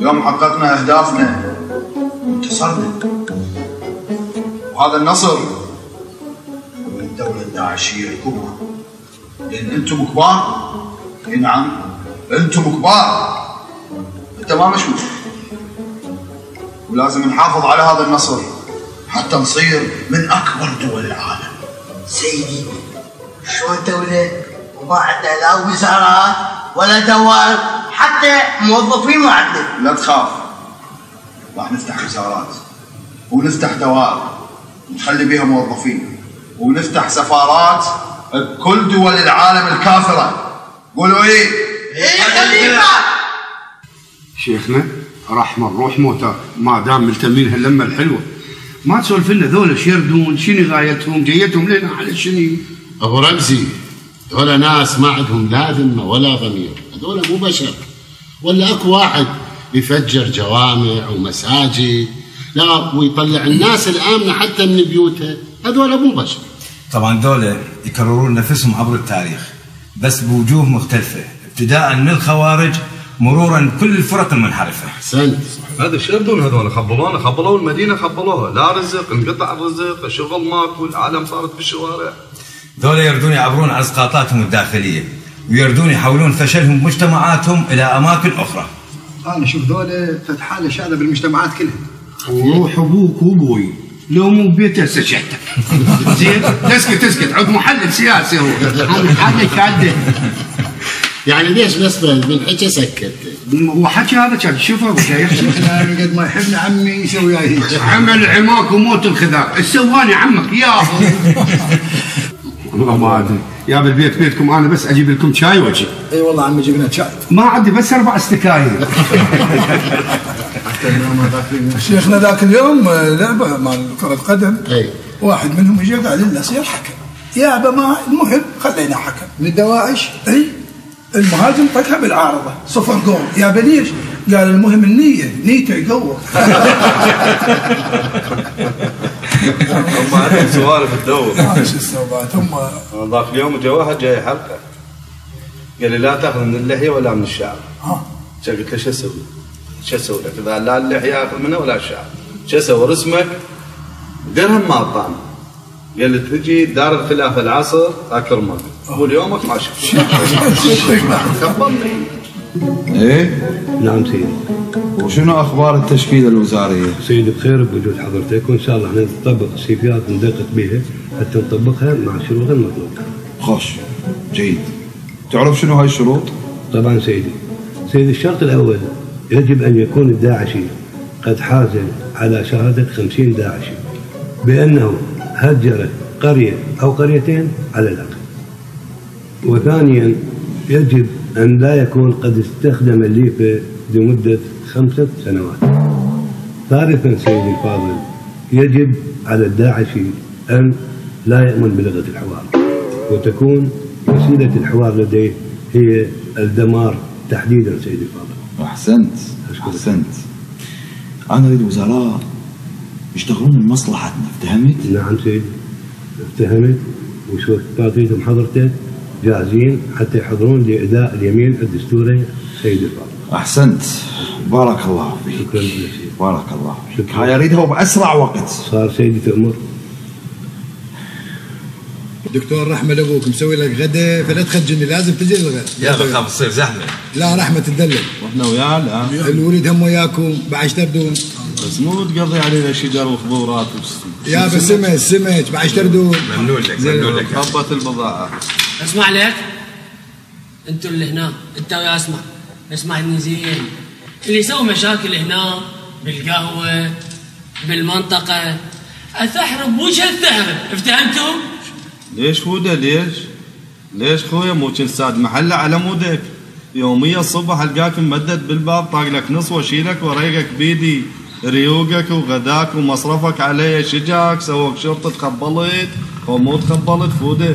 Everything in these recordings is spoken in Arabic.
اليوم حققنا اهدافنا وانتصرنا، وهذا النصر من الدولة الداعشية الكبرى، لأن أنتم كبار. نعم أنتم كبار، أنت ما مشوف، ولازم نحافظ على هذا النصر حتى نصير من أكبر دول العالم. سيدي شو دولة وما عندها لا وزارات ولا دوائر حتى موظفين ما عندنا؟ لا تخاف، راح نفتح وزارات ونفتح دوائر ونخلي بيها موظفين ونفتح سفارات بكل دول العالم الكافرة. قولوا ايه؟ ايه خليفة. شيخنا راح نروح موتى ما دام ملتمين هاللمة الحلوة، ما تسولف لنا ذولا ايش يردون؟ شنو غايتهم؟ جيتهم لنا على شنو؟ ابو رمزي هذول ناس ما عندهم لا ذمه ولا ضمير، هذول مو بشر. ولا اكو واحد يفجر جوامع ومساجد لا ويطلع الناس الامنه حتى من بيوتها، هذول مو بشر. طبعا دول يكررون نفسهم عبر التاريخ بس بوجوه مختلفه، ابتداء من الخوارج مرورا بكل الفرق المنحرفه. احسنت. هذا ايش يردون هذول؟ خبلوا المدينه، خبلوها، لا رزق، انقطع الرزق، الشغل ماكو، العالم صارت بالشوارع. دول يردون يعبرون عن اسقاطاتهم الداخليه ويردون يحولون فشلهم بمجتمعاتهم الى اماكن اخرى. انا اشوف ذولا فتحاله شاذه بالمجتمعات كلها. وروح ابوك وابوي لو مو ببيته هسه شحته. زين تسكت عضو محلل سياسي هو. هذا كاده يعني ليش نسبه من حكي سكت؟ وحكي هذا كان شوفه وجاي يحكي. قد ما يحبنا عمي يسوي وياي هيك. عمل عماك وموت الخذار، ايش سواني عمك يا والله ما ادري يا بالبيت بيتكم، انا بس اجيب لكم شاي واجي. اي والله عمي جبنا شاي. ما عندي بس 4 استكاين. شيخنا ذاك اليوم لعبه مال كرة قدم، واحد منهم اجى قال لنا صير حكم. يابا ما المهم خلينا حكم من الدواعش. اي المهاجم طقها بالعارضه 0 جول. يابا ليش؟ قال المهم النيه، نيته يقوى. هم عندهم سوالف تدور. شو السوالف هم؟ ذاك اليوم جا واحد جاي حلقه قال لي لا تاخذ من اللحيه ولا من الشعر. قلت له شو اسوي؟ شو اسوي لك؟ اذا لا اللحيه اخذ منها ولا الشعر، شو اسوي؟ رسمك درهم ما اعطاني. قال لي تجي دار الخلافه العصر اكرمك، اقول يومك ما شفت. خبرني. ايه؟ نعم سيدي. وشنو اخبار التشكيله الوزاريه؟ سيدي بخير بوجود حضرتك، وان شاء الله احنا نطبق السيفيات وندقق بها حتى نطبقها مع الشروط المطلوبه. خوش جيد. تعرف شنو هاي الشروط؟ طبعا سيدي. الشرط الاول يجب ان يكون الداعشي قد حاز على شهاده 50 داعشي بانه هجر قريه او قريتين على الاقل. وثانيا يجب ان لا يكون قد استخدم الليفه لمده 5 سنوات. ثالثا سيدي الفاضل يجب على الداعشي ان لا يؤمن بلغه الحوار، وتكون وسيله الحوار لديه هي الدمار تحديدا سيدي الفاضل. احسنت. انا اريد وزراء يشتغلون من مصلحتنا، افتهمت؟ نعم سيدي افتهمت، وش وقت تريدهم حضرتك جاهزين حتى يحضرون لاداء اليمين الدستوري سيدي الفاضل. احسنت، بارك الله فيك. شكرا لك. بارك الله فيك. هاي اريدها باسرع وقت. صار سيدي تأمر. دكتور رحمة ابوك مسوي لك غدا، فلا تخجلني، لازم تجي للغدا. يلا خاف تصير زحمه. لا رحمة تدلل. واحنا وياه الان. الولد هم وياكم بعد تردون. بس مو تقضي علينا شجر وخضورات يا بس السمك بعد تردون. ممنون لك. خبط البضاعة. اسمع لك انتوا اللي هنا، انت ويا اسمعني زين. اللي يسوي مشاكل هنا بالقهوة بالمنطقة اثحرب وجه الثحرب، افتهمتوا؟ ليش فودة ليش خويا مو كل ساد محله على مودك؟ يوميا الصبح القاك ممدد بالباب طاق لك نص واشيلك وريقك بيدي، ريوقك وغداك ومصرفك علي، شجاك سووك شرطة تخبلت ومو تخبلت فودة.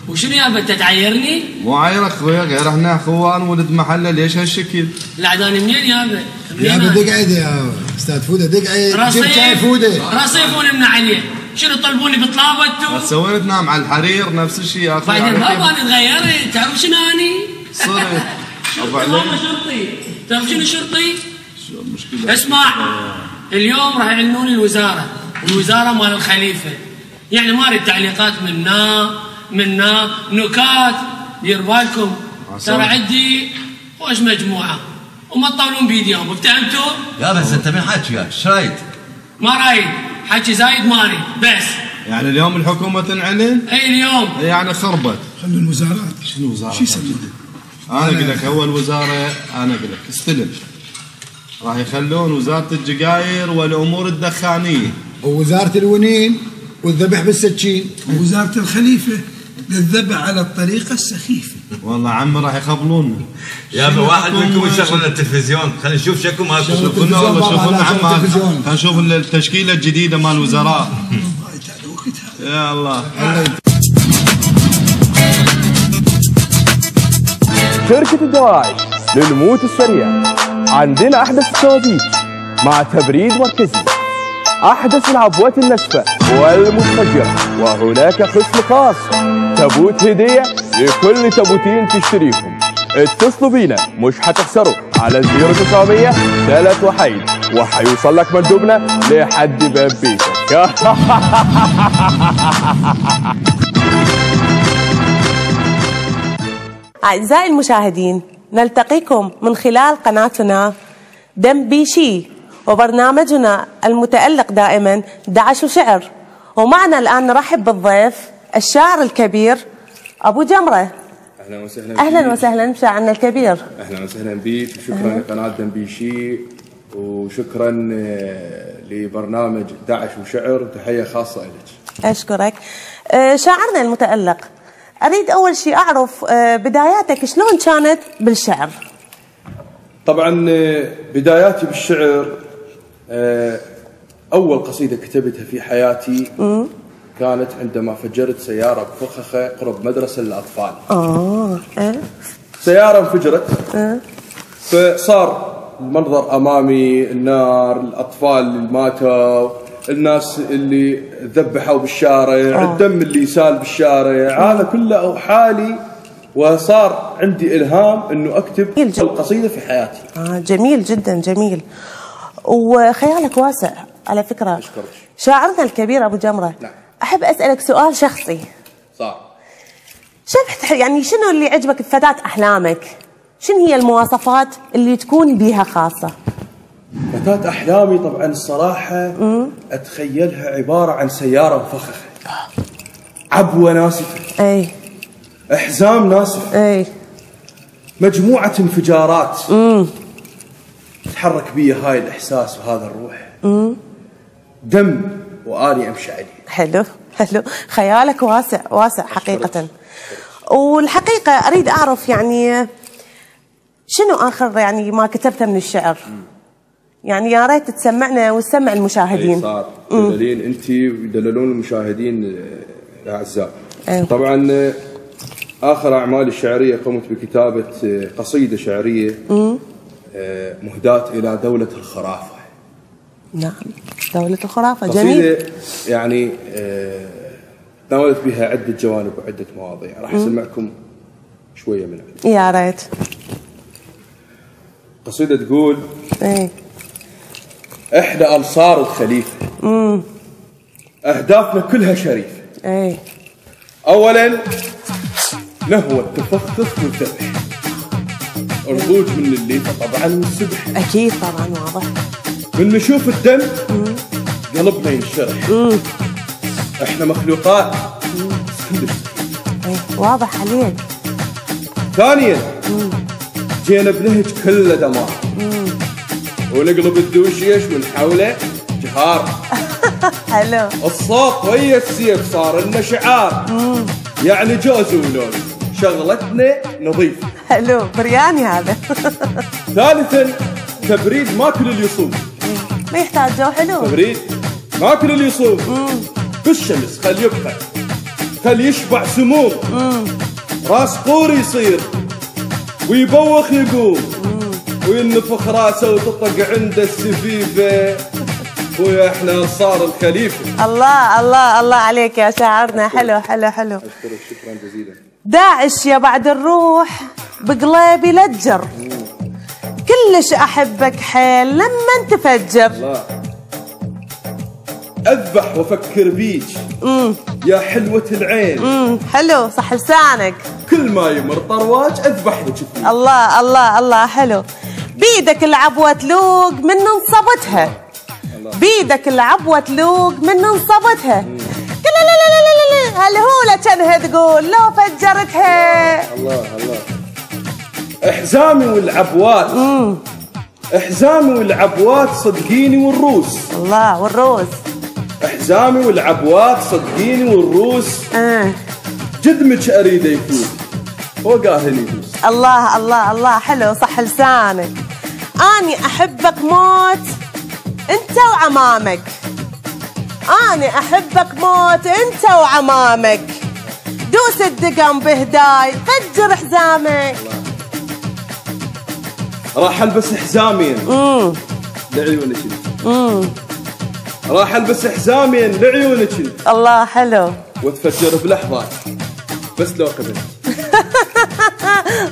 وشنو يابا انت تعيرني؟ مو عايرك خويا، غير احنا اخوان ولد محله، ليش هالشكل؟ العداني منين يابا؟ يابا دقعد يا استاذ فودة، دقعد جيب شاي فودة. رصيفون من عليه، شنو طلبوني بطلابه انتم؟ بس سوينا تنام على الحرير نفس الشيء يا اخي. بعدين بابا انا تغيرت، تعرف شنو اني؟ صرت ماما شرطي، تعرف شنو شرطي؟ شو المشكله؟ اسمع، اليوم راح يعلنون الوزاره مال الخليفه، يعني ما اريد تعليقات منا نكات. دير بالكم ترى عندي خوش مجموعه وما تطولون بيديهم، افتهمتوا؟ يا بس انت من حكيك؟ ايش رايد؟ ما رايد حكي زايد، ما اريد بس. يعني اليوم الحكومه تنعلن؟ اي اليوم. يعني خربت. خلوا الوزارات. شنو وزاره؟ شو يسمونه؟ انا اقول لك اول وزاره، انا اقول لك استلم، راح يخلون وزاره الجقاير والامور الدخانيه، ووزاره الونين والذبح بالسكين، ووزاره الخليفه للذبح على الطريقه السخيفه. والله عمي راح يخبلونا. يا ابو واحد منكم يشغل التلفزيون، خلينا نشوف شكلكم مالكم. شوفونا والله، شوفونا عم، خلينا نشوف التشكيله الجديده مال الوزراء. يا الله. شركة الدواعش للموت السريع، عندنا أحدث التوابيت مع تبريد مركزي، أحدث العبوات الناشفة والمتفجرة، وهناك خصم خاص، تابوت هدية لكل تابوتين تشتريهم. اتصلوا بينا مش هتخسروا على 0900 3 وحيد، وهيوصل لك مندوبنا لحد باب بيتك. أعزائي المشاهدين، نلتقيكم من خلال قناتنا دنبيشي وبرنامجنا المتألق دائما دعش وشعر. ومعنا الآن نرحب بالضيف الشاعر الكبير أبو جمرة. أهلا وسهلا. أهلا وسهلا بشاعرنا الكبير. أهلا وسهلا بك، وشكرا لقناة دنبيشي، وشكرا لبرنامج دعش وشعر، تحية خاصة لك. أشكرك. شاعرنا المتألق، أريد أول شيء أعرف بداياتك شلون كانت بالشعر؟ طبعا بداياتي بالشعر، أول قصيدة كتبتها في حياتي كانت عندما فجرت سيارة بفخخة قرب مدرسة للأطفال. سيارة انفجرت، فصار المنظر أمامي، النار، الأطفال اللي ماتوا، الناس اللي ذبحوا بالشارع، الدم اللي سال بالشارع، هذا كله أوحالي، وصار عندي إلهام أنه أكتب القصيدة في حياتي. جميل جدا، جميل، وخيالك واسع على فكرة. أشكرك. شاعرنا الكبير أبو جمرة، نعم. أحب أسألك سؤال شخصي. صح. يعني شنو اللي عجبك بفتاة أحلامك؟ شنو هي المواصفات اللي تكون بيها خاصة؟ فتاة أحلامي طبعا الصراحة أتخيلها عبارة عن سيارة مفخخة، عبوة ناسفة، أي إحزام ناسف، أي مجموعة انفجارات تحرك بي هاي الإحساس وهذا الروح، دم وآني أمشي عليه. حلو حلو، خيالك واسع واسع حقيقة. والحقيقة أريد أعرف يعني شنو آخر يعني ما كتبته من الشعر؟ يعني يا ريت تسمعنا وتسمع المشاهدين. صار تدللين أنت ويدللون المشاهدين الأعزاء. أيوة. طبعا آخر أعمالي الشعرية قمت بكتابة قصيدة شعرية مهداة إلى دولة الخرافة. نعم، دولة الخرافة، جميل. قصيدة يعني تناولت بها عدة جوانب وعدة مواضيع، راح أسمعكم شوية منها. يا ريت. قصيدة تقول: ايه، إحدى أنصار الخليفة أهدافنا كلها شريفة. ايه، أولا نهوى التفخخ والذبح، الخروج من الليفة طبعا والسبح. أكيد طبعا، واضح. من نشوف الدم قلبنا ينشرح، احنا مخلوقات ايه، واضح عليك. ثانيا جينا بنهج كله دمار، ونقلب الدوشيش من حوله جهار. حلو. الصوت ويا السيف صار لنا شعار، يعني جوز ولون شغلتنا نظيف. حلو، برياني هذا. ثالثا تبريد ما كل اللي يصوم، ما يحتاج جو حلو. تبريد ما كل اللي يصوم، بالشمس خل يبقى، خل يشبع سموم، راس قور يصير ويبوخ يقوم، وينفخ راسه وتطق عنده السفيفه، ويا احنا انصار الخليفه. الله الله الله عليك يا شاعرنا، حلو حلو حلو. اشكرك، شكرا جزيلا. داعش يا بعد الروح بقلبي لجر، كلش احبك حيل لما تفجر. الله. اذبح وافكر بيك يا حلوة العين. حلو صح لسانك. كل ما يمر طرواج اذبح لك فيه. الله الله الله حلو. بيدك العبوة تلوق من انصبتها. بيدك العبوة تلوق من انصبتها. لا لا لا لا لا هالهولة كانها تقول لو فجرتها. الله الله. احزامي والعبوات. احزامي والعبوات صدقيني والروس. الله والروس. احزامي والعبوات صدقيني والروس. جدمك اريد يفوت وقاهني يفوز. الله الله الله حلو صح لسانك. اني احبك موت انت وعمامك. اني احبك موت انت وعمامك. دوس الدقم بهداي فجر حزامك. راح البس حزامين لعيونك. راح البس حزامين لعيونك. الله حلو. وتفجر بلحظات بس لو قبل.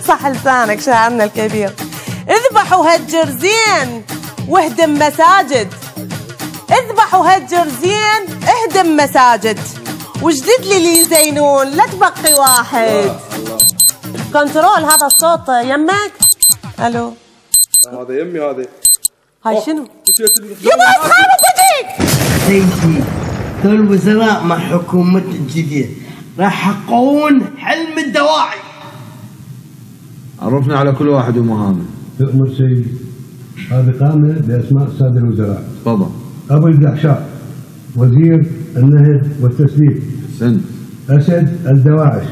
صح لسانك شاعرنا الكبير. اذبح وهجر زين واهدم مساجد. اذبح وهجر زين اهدم مساجد. وجدد لي اللي يزينون لا تبقي واحد. كنترول هذا الصوت يمك. الو هذا يمي. هذا هاي شنو؟ يبا اصحابك تجيك. سيدي دول الوزراء مع حكومة الجديد راح يحققون حلم الدواعي. عرفنا على كل واحد ومهامه. تؤمر سيدي. هذه قامة بأسماء السادة الوزراء. تفضل. أبو الدعشاء وزير النهب والتسليم. سن. أسد الدواعش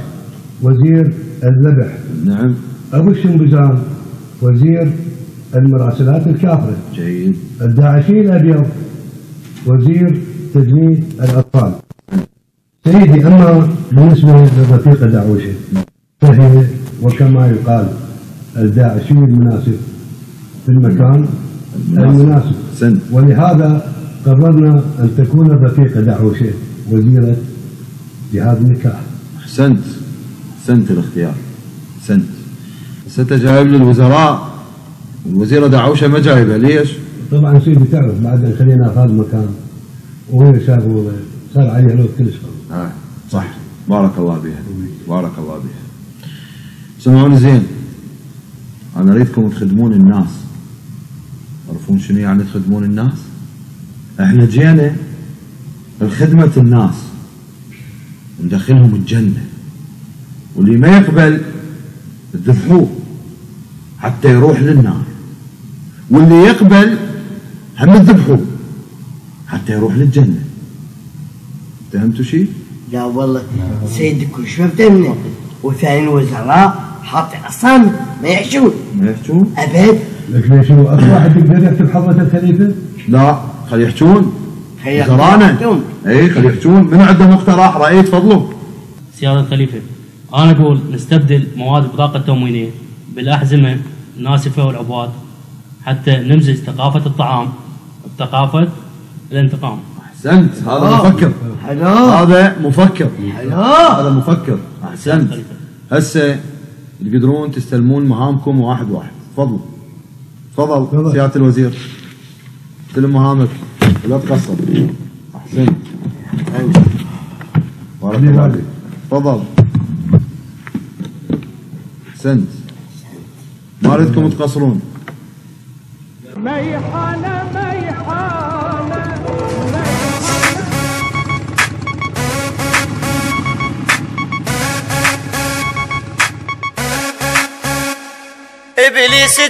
وزير الذبح. نعم. أبو الشنبزان وزير المراسلات الكافرة. جيد. الداعشي الأبيض وزير تجنيد الأطفال. سيدي أما بالنسبة للرفيق دعوشة فهي وكما يقال الداعشي المناسب في المكان المناسب. ولهذا قررنا أن تكون الرفيقة دعوشة وزيرة جهاز النكاح. أحسنت. أحسنت الاختيار. أحسنت. بس أنت جايب لي الوزراء والوزيرة دعوشة ما جايبها ليش؟ طبعا سيدي تعرف بعد أن خلينا في هذا المكان وهي صار عليها لود كلش قوي. صح. بارك الله بها. بارك الله بها. سمعوني زين. أنا أريدكم تخدمون الناس. تعرفون شنو يعني تخدمون الناس؟ احنا جينا لخدمة الناس وندخلهم الجنة، واللي ما يقبل تذبحوه حتى يروح للنار، واللي يقبل هم تذبحوه حتى يروح للجنة. فهمتوا شيء؟ لا والله سيدي كل شيء فهمنا. وثاني الوزراء حاطين أصلا ما يحشون. ما يحشون؟ أبد. ليش ما يحشون؟ أكو واحد يقدر يكتب حضرة الخليفة؟ لا خلي يحشون. وزرانا. اي خلي يحشون. من عنده مقترح رأي تفضلوا. سيادة الخليفة أنا أقول نستبدل مواد البطاقة التموينية بالأحزمة الناسفة والعبوات حتى نمزج ثقافة الطعام بثقافة الانتقام. أحسنت. هذا مفكر. حلو. هذا مفكر. حلو. هذا مفكر. أحسنت. هسه تقدرون تستلمون مهامكم واحد واحد. تفضلوا. تفضل سيادة الوزير. استلم مهامك ولا تقصر. أحسنت. بارك الله فيك. تفضل. أحسنت. ما أريدكم تقصرون. ميحانة ميحانة إبليس